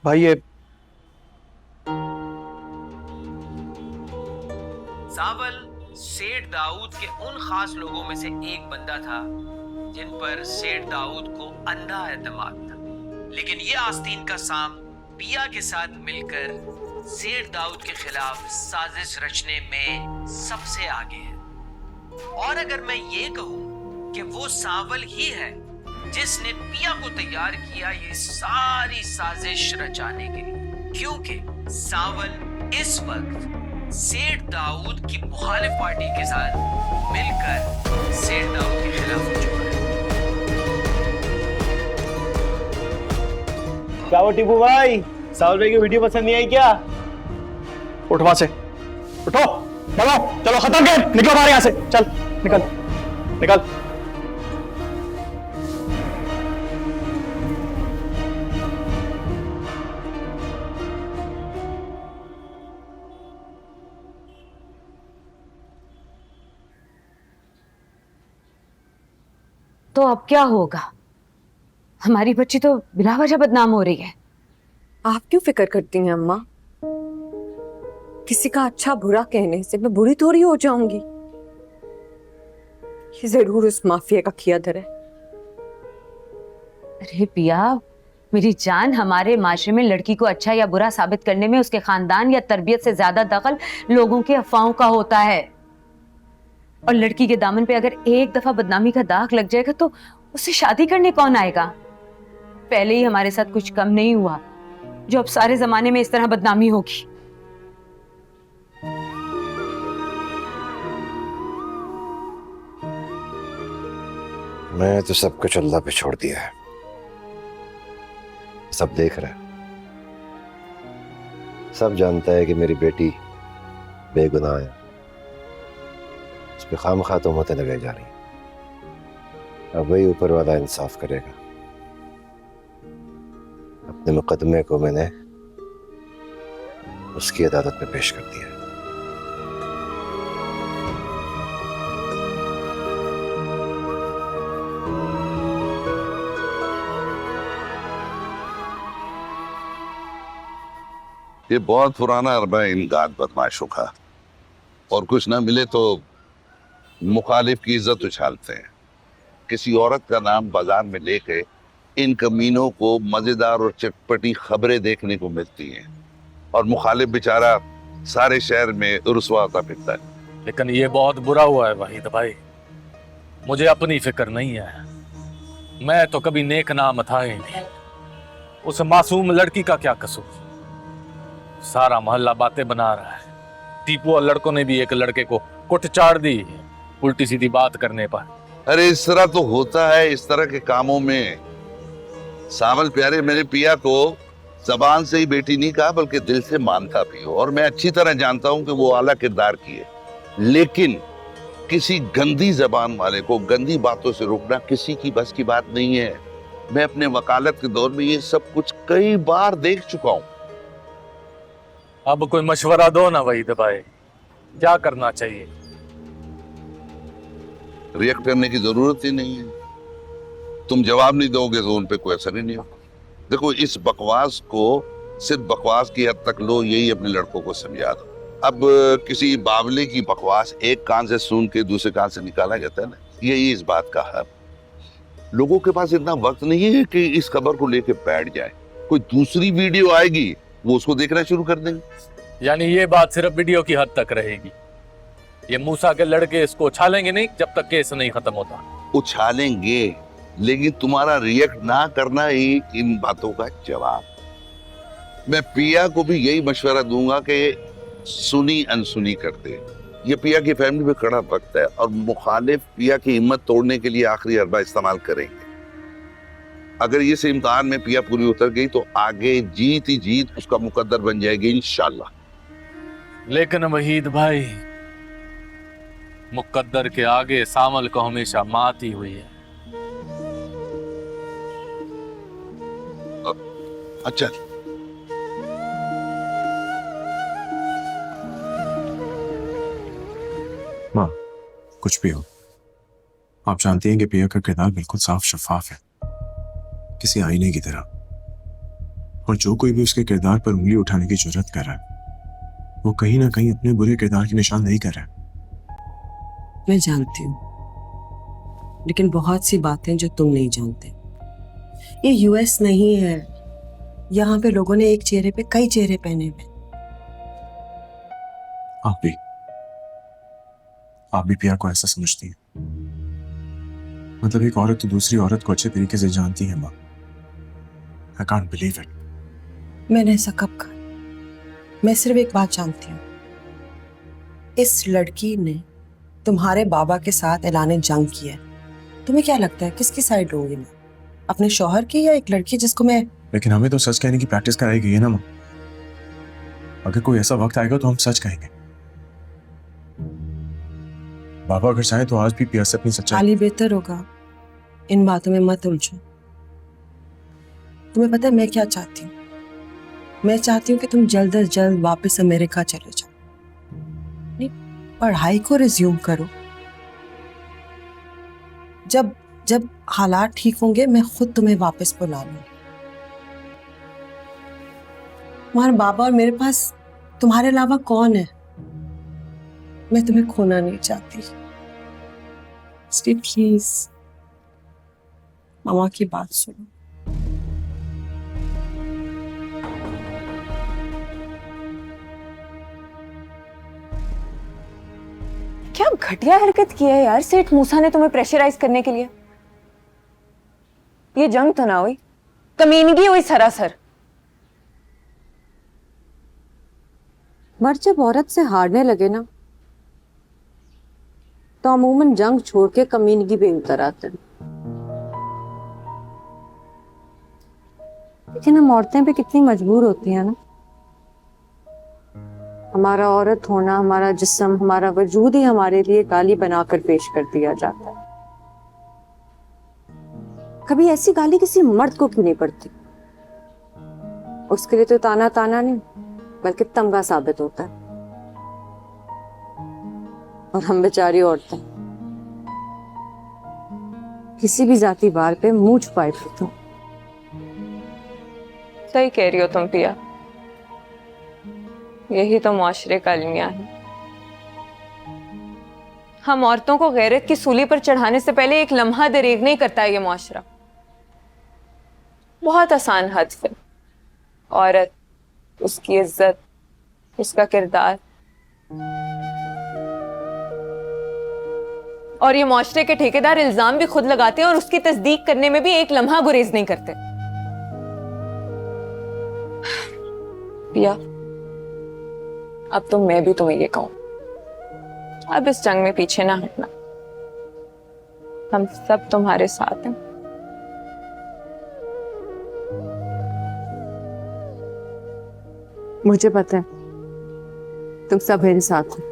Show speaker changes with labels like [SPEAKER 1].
[SPEAKER 1] भाई ये
[SPEAKER 2] सावल सेठ दाऊद के उन खास लोगों में से एक बंदा था जिन पर सेठ दाऊद को अंधा एतमाद था। लेकिन ये आस्तीन का साम पिया के साथ मिलकर सेठ दाऊद के खिलाफ साजिश रचने में सबसे आगे है। और अगर मैं ये कहूं कि वो सावल ही है जिसने पिया को तैयार किया ये सारी साजिश रचाने के लिए, क्योंकि सावल इस वक्त सेठ दाऊद की मुखालिफ पार्टी के साथ मिलकर सेठ दाऊद के खिलाफ हो चुका है।
[SPEAKER 1] क्या वो टीपू भाई, सावल भाई की वीडियो पसंद नहीं आई क्या? उठ वहां से, उठो, चलो चलो, खत्म कर, निकलो हमारे यहाँ से, चल निकल निकल।
[SPEAKER 3] तो अब क्या होगा? हमारी बच्ची तो बिला वजह बदनाम हो रही है।
[SPEAKER 4] आप क्यों फिक्र करती हैं अम्मा? किसी का अच्छा बुरा कहने से मैं बुरी थोड़ी हो जाऊंगी। ये जरूर उस माफिया का किया धर है।
[SPEAKER 3] अरे पिया, मेरी जान, हमारे माशरे में लड़की को अच्छा या बुरा साबित करने में उसके खानदान या तरबियत से ज्यादा दखल लोगों के अफवाहों का होता है। और लड़की के दामन पे अगर एक दफा बदनामी का दाग लग जाएगा तो उससे शादी करने कौन आएगा? पहले ही हमारे साथ कुछ कम नहीं हुआ जो अब सारे जमाने में इस तरह बदनामी होगी।
[SPEAKER 5] मैं तो सब कुछ अल्लाह पे छोड़ दिया है। सब देख रहा है, सब जानता है कि मेरी बेटी बेगुनाह है। उस पर खामखा तोहमतें लगाई जा रही हैं। अब वही ऊपर वाला इंसाफ करेगा। अपने मुकदमे को मैंने उसकी अदालत में पेश कर दिया है।
[SPEAKER 6] ये बहुत पुराना अरबा इन गाद बदमाशों का, और कुछ ना मिले तो मुखालिफ की इज्जत उछालते हैं। किसी औरत का नाम बाजार में लेके इन कमीनों को मजेदार और चटपटी खबरें देखने को मिलती हैं, और मुखालिफ बेचारा सारे शहर में रुसवा होता फिरता है।
[SPEAKER 7] लेकिन ये बहुत बुरा हुआ है वाहिद भाई। मुझे अपनी फिक्र नहीं है। मैं तो कभी नेक नाम था ही नहीं। उस मासूम लड़की का क्या कसूर? सारा मोहल्ला बातें बना रहा है। टीपू और लड़कों ने भी एक लड़के को कुट चाड़ दी उल्टी सीधी बात करने पर।
[SPEAKER 6] अरे इस तरह तो होता है, इस तरह के कामों में। सावल प्यारे, मैंने पिया को जबान से ही बेटी नहीं कहा बल्कि दिल से मानता भी हो, और मैं अच्छी तरह जानता हूं कि वो आला किरदार की है। लेकिन किसी गंदी जबान वाले को गंदी बातों से रोकना किसी की बस की बात नहीं है। मैं अपने वकालत के दौर में ये सब कुछ कई बार देख चुका हूं।
[SPEAKER 7] अब कोई मशवरा दो ना वहीद भाई, क्या करना चाहिए?
[SPEAKER 6] रिएक्ट करने की जरूरत ही नहीं है। तुम जवाब नहीं दोगे तो उन पे कोई असर ही नहीं होगा। देखो, इस बकवास को सिर्फ बकवास की हद तक लो, यही अपने लड़कों को समझा दो। अब किसी बावले की बकवास एक कान से सुन के दूसरे कान से निकाला जाता है ना, यही इस बात का हल। लोगों के पास इतना वक्त नहीं है कि इस खबर को लेके बैठ जाए। कोई दूसरी वीडियो आएगी, वो उसको देखना शुरू कर देंगे।
[SPEAKER 7] यानी ये बात सिर्फ वीडियो की हद तक रहेगी। ये मूसा के लड़के इसको उछालेंगे नहीं जब तक केस नहीं खत्म होता।
[SPEAKER 6] उछालेंगे, लेकिन तुम्हारा रिएक्ट ना करना ही इन बातों का जवाब। मैं पिया को भी यही मशवरा दूंगा कि सुनी अनसुनी कर दे। ये पिया की फैमिली में कड़ा वक्त है, और मुखालिफ पिया की हिम्मत तोड़ने के लिए आखिरी अरबा इस्तेमाल करेंगे। अगर ये से इम्तिहान में पिया पूरी उतर गई तो आगे जीत ही जीत उसका मुकद्दर बन जाएगी इंशाल्लाह।
[SPEAKER 7] लेकिन वहीद भाई, मुकद्दर के आगे सावल को हमेशा मात ही हुई है।
[SPEAKER 6] अच्छा,
[SPEAKER 8] माँ, कुछ भी हो, आप जानती हैं कि पिया का किरदार बिल्कुल साफ शफाफ है, किसी आईने की तरह। और जो कोई भी उसके किरदार पर उंगली उठाने की जरूरत कर रहा है वो कहीं ना कहीं अपने बुरे किरदार की निशानदेही कर रहा है।
[SPEAKER 9] मैं जानती हूँ, लेकिन बहुत सी बातें जो तुम नहीं जानते। ये यूएस नहीं है, यहाँ पे लोगों ने एक चेहरे पे कई चेहरे पहने हुए।
[SPEAKER 8] आप भी पिया को ऐसा समझती हैं? मतलब एक औरत तो दूसरी औरत को अच्छे तरीके से जानती है माँ। I can't believe it.
[SPEAKER 9] मैंने ऐसा कब कहा? मैं सिर्फ एक बात जानती हूँ, इस लड़की ने तुम्हारे बाबा के साथ ऐलान जंग किया है। तुम्हें क्या लगता है किसकी साइड लूंगी मैं, अपने शौहर की या एक लड़की जिसको मैं?
[SPEAKER 8] लेकिन हमें तो सच कहने की प्रैक्टिस कराई गई है ना माँ। अगर कोई ऐसा वक्त आएगा तो हम सच कहेंगे। बाबा अगर चाहे तो आज भी पिया से अपनी सच्चाई।
[SPEAKER 9] खाली बेहतर होगा इन बातों में मत उलझो। तुम्हें पता है मैं क्या चाहती हूँ? मैं चाहती हूँ कि तुम जल्द से जल्द वापस अमेरिका चले जाओ, नहीं पढ़ाई को रिज्यूम करो। जब जब हालात ठीक होंगे मैं खुद तुम्हें वापस बुला लूंगी। तुम्हारे बाबा और मेरे पास तुम्हारे अलावा कौन है? मैं तुम्हें खोना नहीं चाहती। स्टीव प्लीज मामा की बात सुनो।
[SPEAKER 4] क्या घटिया हरकत की है यार सेठ मूसा ने तुम्हें प्रेशराइज करने के लिए। ये जंग तो ना हुई, कमीनगी हुई सरासर।
[SPEAKER 10] मर्द जब औरत से हारने लगे ना तो अमूमन जंग छोड़ के कमीनगी पे उतर आते हैं। लेकिन हम औरतें भी कितनी मजबूर होती हैं ना। हमारा औरत होना, हमारा जिस्म, हमारा वजूद ही हमारे लिए गाली बनाकर पेश कर दिया जाता है। कभी ऐसी गाली किसी मर्द को क्यों नहीं पड़ती? उसके लिए तो ताना ताना नहीं बल्कि तमगा साबित होता है। और हम बेचारी औरतें किसी भी जाति बार पे मुंह छुपाए फिरते हैं।
[SPEAKER 4] सही कह रही हो तुम पिया, यही तो मुआशरे का अलमिया है। हम औरतों को गैरत की सूली पर चढ़ाने से पहले एक लम्हा दरेग नहीं करता है ये मुआशरा। बहुत आसान हद है। औरत, उसकी इज्जत, उसका किरदार, और ये मुआशरे के ठेकेदार इल्जाम भी खुद लगाते हैं और उसकी तस्दीक करने में भी एक लम्हा गुरेज नहीं करते। पिया, अब तो मैं भी तुम्हें ये कहूं, अब इस जंग में पीछे ना हटना। हम सब तुम्हारे साथ हैं।
[SPEAKER 10] मुझे पता है तुम सब मेरे साथ हो।